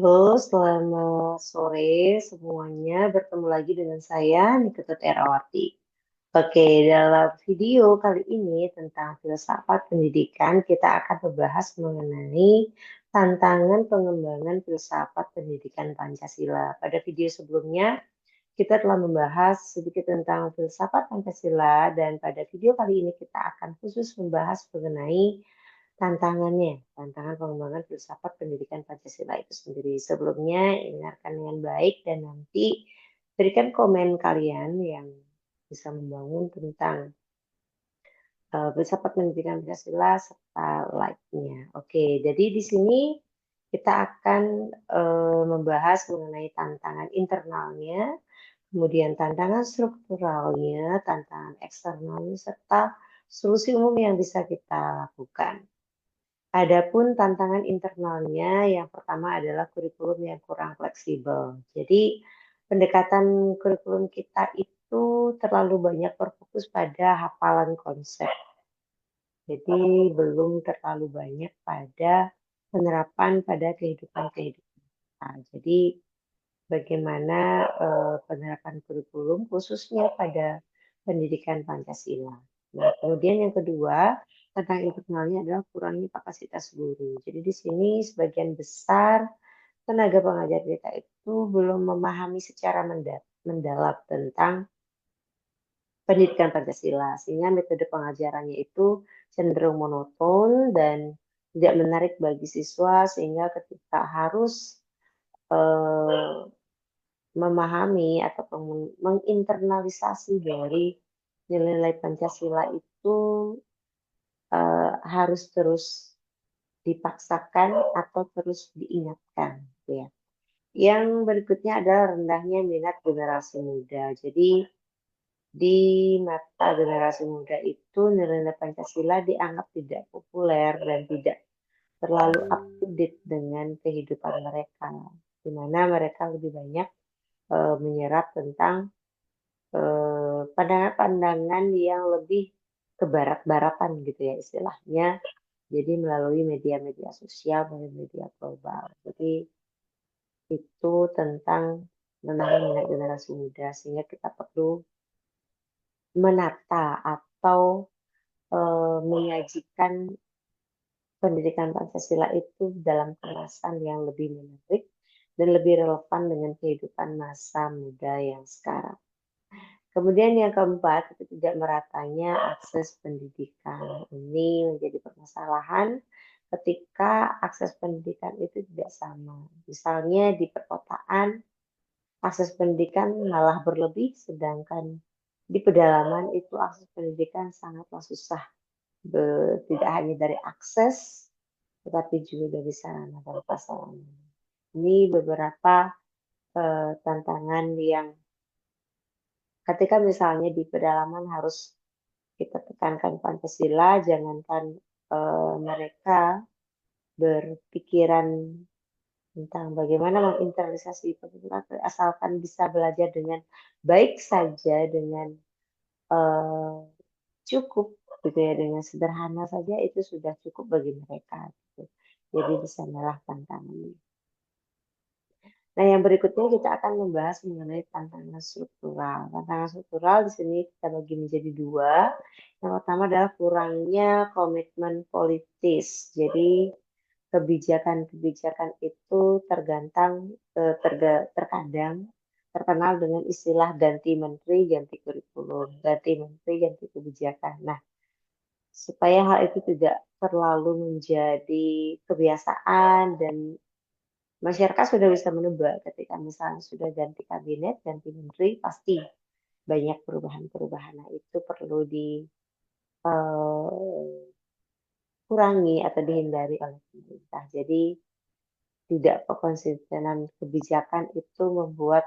Halo, selamat sore semuanya. Bertemu lagi dengan saya, Nikita Terawati. Oke, dalam video kali ini tentang filsafat pendidikan, kita akan membahas mengenai tantangan pengembangan filsafat pendidikan Pancasila. Pada video sebelumnya, kita telah membahas sedikit tentang filsafat Pancasila, dan pada video kali ini kita akan khusus membahas mengenai tantangan pengembangan filsafat pendidikan Pancasila itu sendiri. Sebelumnya, dengarkan dengan baik dan nanti berikan komen kalian yang bisa membangun tentang filsafat pendidikan Pancasila serta like-nya. Oke, jadi di sini kita akan membahas mengenai tantangan internalnya, kemudian tantangan strukturalnya, tantangan eksternalnya, serta solusi umum yang bisa kita lakukan. Adapun tantangan internalnya, yang pertama adalah kurikulum yang kurang fleksibel. Jadi, pendekatan kurikulum kita itu terlalu banyak berfokus pada hafalan konsep. Jadi, belum terlalu banyak pada penerapan pada kehidupan-kehidupan kita. Jadi, bagaimana penerapan kurikulum khususnya pada pendidikan Pancasila. Nah, kemudian yang kedua, tentang internalnya adalah kurangnya kapasitas guru. Jadi di sini sebagian besar tenaga pengajar kita itu belum memahami secara mendalam tentang pendidikan Pancasila, sehingga metode pengajarannya itu cenderung monoton dan tidak menarik bagi siswa, sehingga ketika harus eh, memahami atau menginternalisasi dari nilai-nilai Pancasila itu harus terus dipaksakan atau terus diingatkan, gitu ya. Yang berikutnya adalah rendahnya minat generasi muda. Jadi di mata generasi muda itu nilai-nilai Pancasila dianggap tidak populer dan tidak terlalu up to date dengan kehidupan mereka, di mana mereka lebih banyak menyerap tentang pandangan-pandangan yang lebih ke barat-baratan gitu ya istilahnya. Jadi melalui media-media sosial, media global. Jadi itu tentang menarik minat generasi muda, sehingga kita perlu menata atau menyajikan pendidikan Pancasila itu dalam kemasan yang lebih menarik dan lebih relevan dengan kehidupan masa muda yang sekarang. Kemudian yang keempat, itu tidak meratanya akses pendidikan. Ini menjadi permasalahan ketika akses pendidikan itu tidak sama. Misalnya di perkotaan, akses pendidikan malah berlebih, sedangkan di pedalaman itu akses pendidikan sangatlah susah. Tidak hanya dari akses, tetapi juga dari sarana dan prasarana. Ini beberapa tantangan yang ketika misalnya di pedalaman harus kita tekankan Pancasila, jangankan mereka berpikiran tentang bagaimana menginternalisasi Pancasila, asalkan bisa belajar dengan baik saja, dengan uh, cukup, gitu ya, dengan sederhana saja itu sudah cukup bagi mereka. Gitu. Jadi di sanalah tantangannya. Nah, yang berikutnya kita akan membahas mengenai tantangan struktural. Tantangan struktural di sini kita bagi menjadi dua. Yang pertama adalah kurangnya komitmen politis. Jadi kebijakan-kebijakan itu terkadang terkenal dengan istilah ganti menteri, ganti kurikulum, ganti menteri, ganti kebijakan. Nah, supaya hal itu tidak terlalu menjadi kebiasaan dan masyarakat sudah bisa menebak ketika misalnya sudah ganti kabinet, ganti menteri, pasti banyak perubahan-perubahan. Nah, itu perlu dikurangi atau dihindari oleh pemerintah. Jadi tidak konsistenan kebijakan itu membuat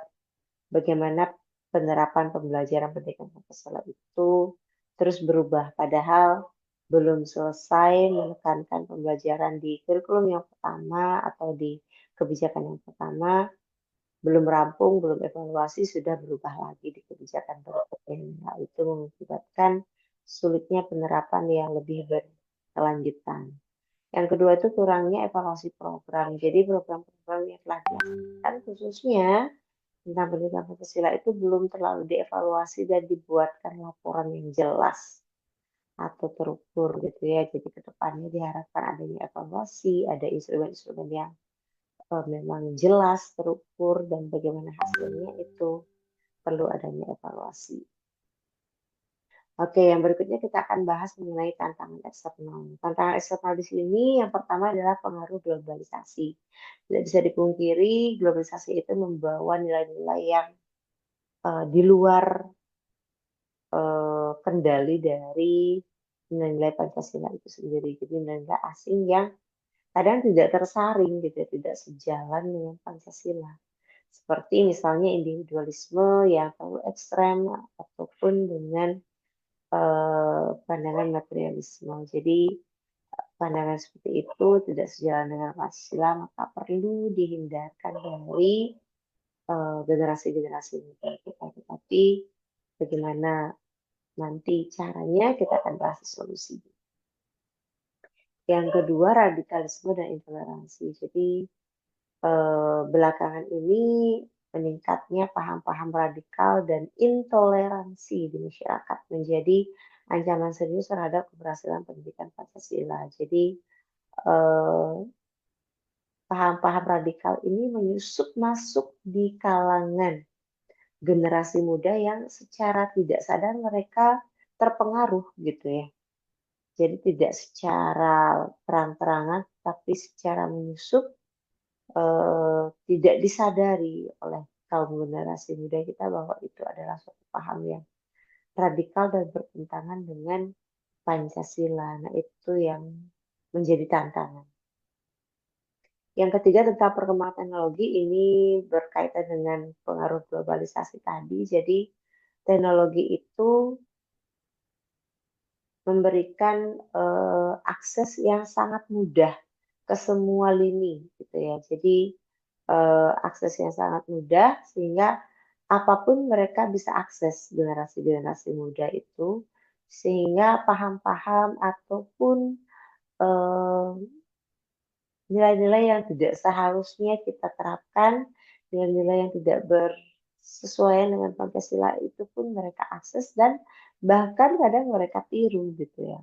bagaimana penerapan pembelajaran pendidikan Pancasila itu terus berubah. Padahal belum selesai menekankan pembelajaran di kurikulum yang pertama atau di kebijakan yang pertama, belum rampung, belum evaluasi, sudah berubah lagi di kebijakan berikutnya. Nah, itu mengakibatkan sulitnya penerapan yang lebih berkelanjutan. Yang kedua itu kurangnya evaluasi program. Jadi program-program yang telah dilaksanakan khususnya tentang pendidikan Pancasila itu belum terlalu dievaluasi dan dibuatkan laporan yang jelas atau terukur gitu ya. Jadi ke depannya diharapkan adanya evaluasi, ada instrumen-instrumen yang memang jelas, terukur, dan bagaimana hasilnya itu perlu adanya evaluasi. Oke, yang berikutnya kita akan bahas mengenai tantangan eksternal. Tantangan eksternal di sini yang pertama adalah pengaruh globalisasi. Tidak bisa dipungkiri, globalisasi itu membawa nilai-nilai yang di luar kendali dari nilai-nilai Pancasila itu sendiri. Jadi nilai-nilai asing yang kadang tidak tersaring gitu, tidak sejalan dengan Pancasila. Seperti misalnya individualisme yang terlalu ekstrem ataupun dengan pandangan materialisme. Jadi pandangan seperti itu tidak sejalan dengan Pancasila, maka perlu dihindarkan dari generasi-generasi muda kita. Tetapi bagaimana nanti caranya kita akan bahas solusi. Yang kedua, radikalisme dan intoleransi. Jadi belakangan ini meningkatnya paham-paham radikal dan intoleransi di masyarakat menjadi ancaman serius terhadap keberhasilan pendidikan Pancasila. Jadi paham-paham radikal ini menyusup masuk di kalangan generasi muda yang secara tidak sadar mereka terpengaruh gitu ya. Jadi tidak secara terang-terangan, tapi secara menyusup tidak disadari oleh kaum generasi muda kita bahwa itu adalah suatu paham yang radikal dan bertentangan dengan Pancasila. Nah, itu yang menjadi tantangan. Yang ketiga tentang perkembangan teknologi ini berkaitan dengan pengaruh globalisasi tadi. Jadi teknologi itu memberikan akses yang sangat mudah ke semua lini gitu ya. Jadi akses yang sangat mudah sehingga apapun mereka bisa akses generasi-generasi muda itu sehingga paham-paham ataupun nilai-nilai yang tidak seharusnya kita terapkan, nilai-nilai yang tidak bersesuaian dengan Pancasila itu pun mereka akses dan bahkan kadang mereka tiru gitu ya.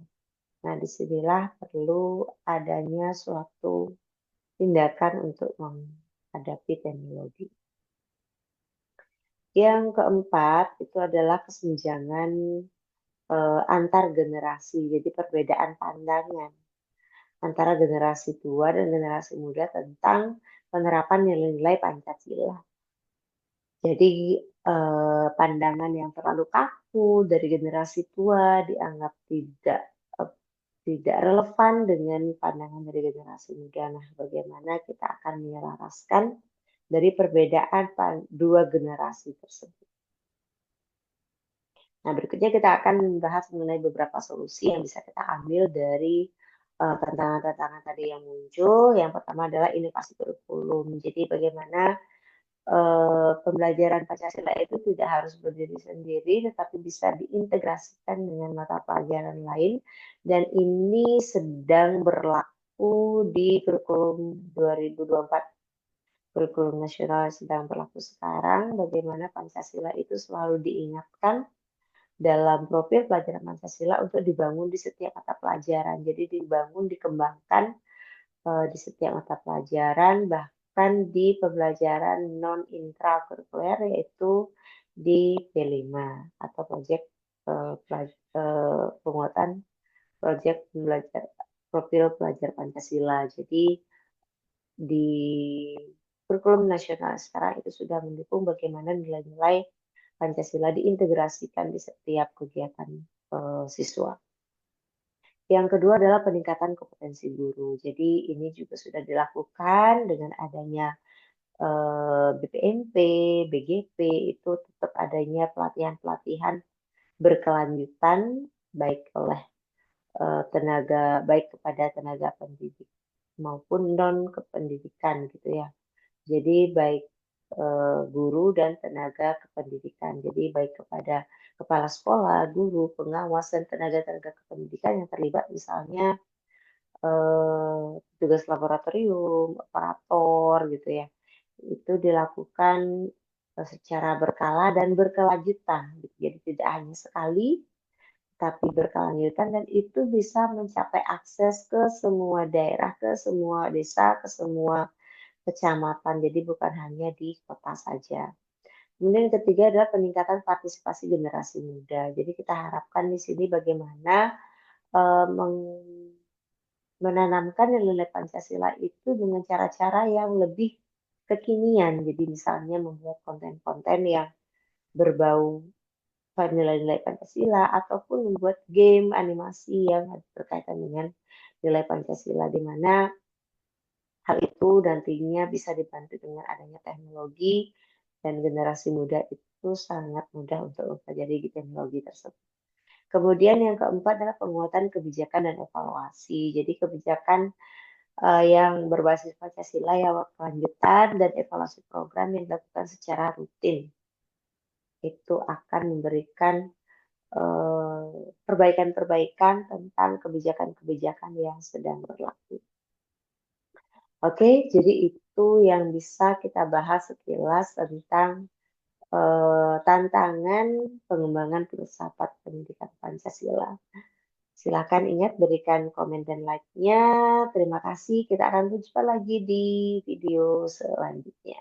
Nah, disinilah perlu adanya suatu tindakan untuk menghadapi teknologi. Yang keempat itu adalah kesenjangan antar generasi, jadi perbedaan pandangan antara generasi tua dan generasi muda tentang penerapan nilai-nilai Pancasila. Jadi pandangan yang terlalu kaku dari generasi tua dianggap tidak relevan dengan pandangan dari generasi muda. Nah, bagaimana kita akan menyelaraskan dari perbedaan dua generasi tersebut. Nah, berikutnya kita akan membahas mengenai beberapa solusi yang bisa kita ambil dari tantangan-tantangan tadi yang muncul. Yang pertama adalah inovasi kurikulum. Jadi bagaimana pembelajaran Pancasila itu tidak harus berdiri sendiri, tetapi bisa diintegrasikan dengan mata pelajaran lain. Dan ini sedang berlaku di kurikulum 2024. Kurikulum nasional sedang berlaku sekarang, bagaimana Pancasila itu selalu diingatkan dalam profil pelajaran Pancasila untuk dibangun di setiap mata pelajaran. Jadi dibangun, dikembangkan di setiap mata pelajaran, bahkan di pembelajaran non-intrakurikuler yaitu di P5 atau proyek penguatan proyek profil pelajar Pancasila. Jadi di kurikulum nasional sekarang itu sudah mendukung bagaimana nilai-nilai Pancasila diintegrasikan di setiap kegiatan siswa. Yang kedua adalah peningkatan kompetensi guru. Jadi ini juga sudah dilakukan dengan adanya BPNP, BGP, itu tetap adanya pelatihan-pelatihan berkelanjutan baik oleh baik kepada tenaga pendidik maupun non kependidikan gitu ya. Jadi baik guru dan tenaga kependidikan. Jadi baik kepada kepala sekolah, guru, pengawas, dan tenaga-tenaga kependidikan yang terlibat misalnya tugas laboratorium, operator gitu ya. Itu dilakukan secara berkala dan berkelanjutan gitu. Jadi tidak hanya sekali, tapi berkelanjutan dan itu bisa mencapai akses ke semua daerah, ke semua desa, ke semua kecamatan. Jadi bukan hanya di kota saja. Kemudian yang ketiga adalah peningkatan partisipasi generasi muda. Jadi kita harapkan di sini bagaimana menanamkan nilai Pancasila itu dengan cara-cara yang lebih kekinian. Jadi misalnya membuat konten-konten yang berbau nilai-nilai Pancasila ataupun membuat game animasi yang berkaitan dengan nilai Pancasila di mana hal itu nantinya bisa dibantu dengan adanya teknologi dan generasi muda itu sangat mudah untuk mempelajari teknologi tersebut. Kemudian yang keempat adalah penguatan kebijakan dan evaluasi. Jadi kebijakan yang berbasis Pancasila yang berkelanjutan dan evaluasi program yang dilakukan secara rutin. Itu akan memberikan perbaikan-perbaikan tentang kebijakan-kebijakan yang sedang berlaku. Oke, jadi itu yang bisa kita bahas sekilas tentang tantangan pengembangan filsafat pendidikan Pancasila. Silakan ingat berikan komen dan like-nya. Terima kasih. Kita akan berjumpa lagi di video selanjutnya.